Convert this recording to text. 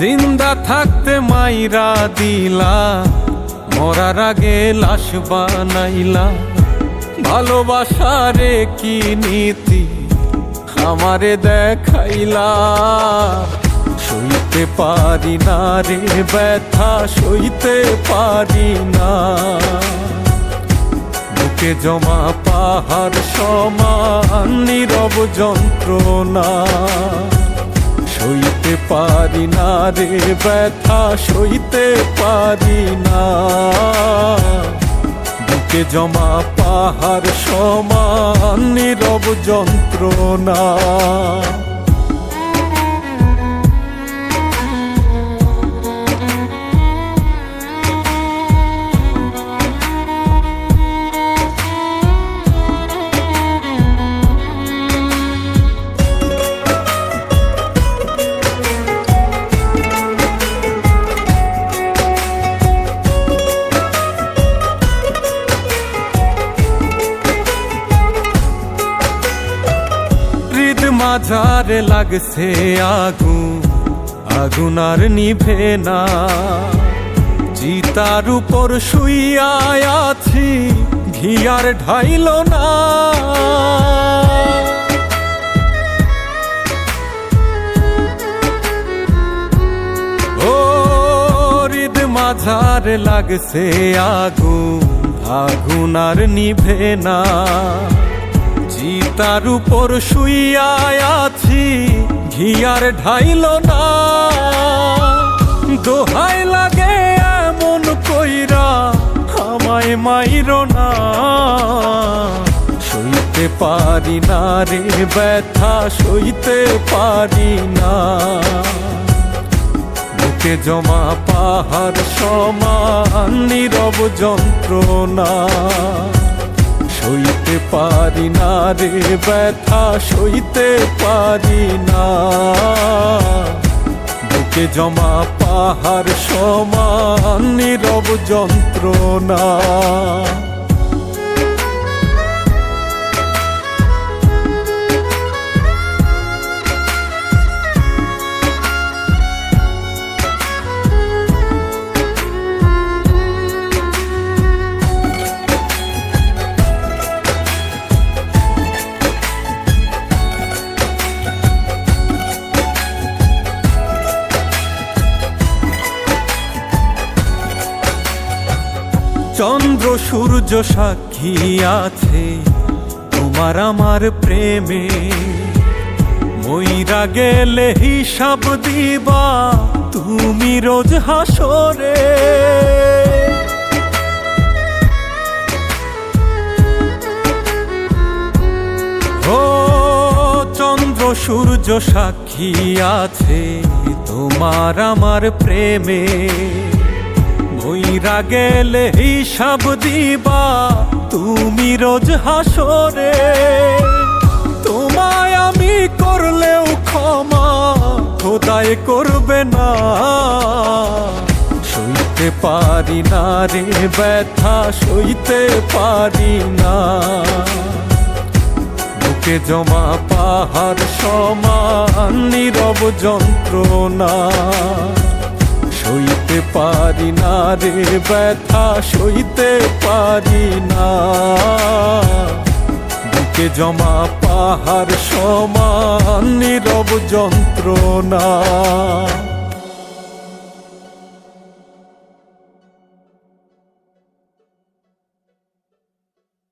জিন্দা থাকতে মাইরা দিলা, মরার আগে লাশ বানাইলা। ভালোবাসারে কি নীতি আমারে দেখাইলা। সইতে পারি না রে ব্যথা, সইতে পারি না। বুকে জমা পাহাড় সমান নীরব যন্ত্রণা। সইতে পারি না রে ব্যথা, সইতে পারি না। বুকে জমা পাহাড় সমান নীরব যন্ত্রণা। মাঝারে লাগছে আগুন, আগুন আর নিভে না। চিতার উপর শুইয়া আছি, ঘি আর ঢাইল না। ও হৃদ মাঝারে লাগছে আগুন, আগুন আর নিভে না। চিতার উপর শুইয়া আছি, ঘি আর ঢাইল না। দোহাই লাগে এমন কইরা আমায় মাইর না। সইতে পারি না রে ব্যথা, সইতে পারি না। বুকে জমা পাহাড় সমান নীরব যন্ত্রণা। সইতে পারি না রে ব্যথা, সইতে পারি না। বুকে জমা পাহাড় সমান নীরব যন্ত্রণা। চন্দ্র সূর্য সাক্ষী আছে তোমার আমার প্রেমে। মইরা গেলে হিসাব দিবা তুমি রোজ হাসরে। ও চন্দ্র সূর্য সাক্ষী আছে তোমার আমার প্রেমে। মইরা গেলে হিসাব দিবা তুমি রোজ হাসরে। তোমায় আমি করলেও ক্ষমা খোদাই করবে না। সইতে পারি না রে ব্যথা, সইতে পারি না। বুকে জমা পাহাড় সমান নীরব যন্ত্রণা। সইতে পারি না রে ব্যথা, সইতে পারি না। বুকে জমা পাহাড় সমান নীরব যন্ত্রণা।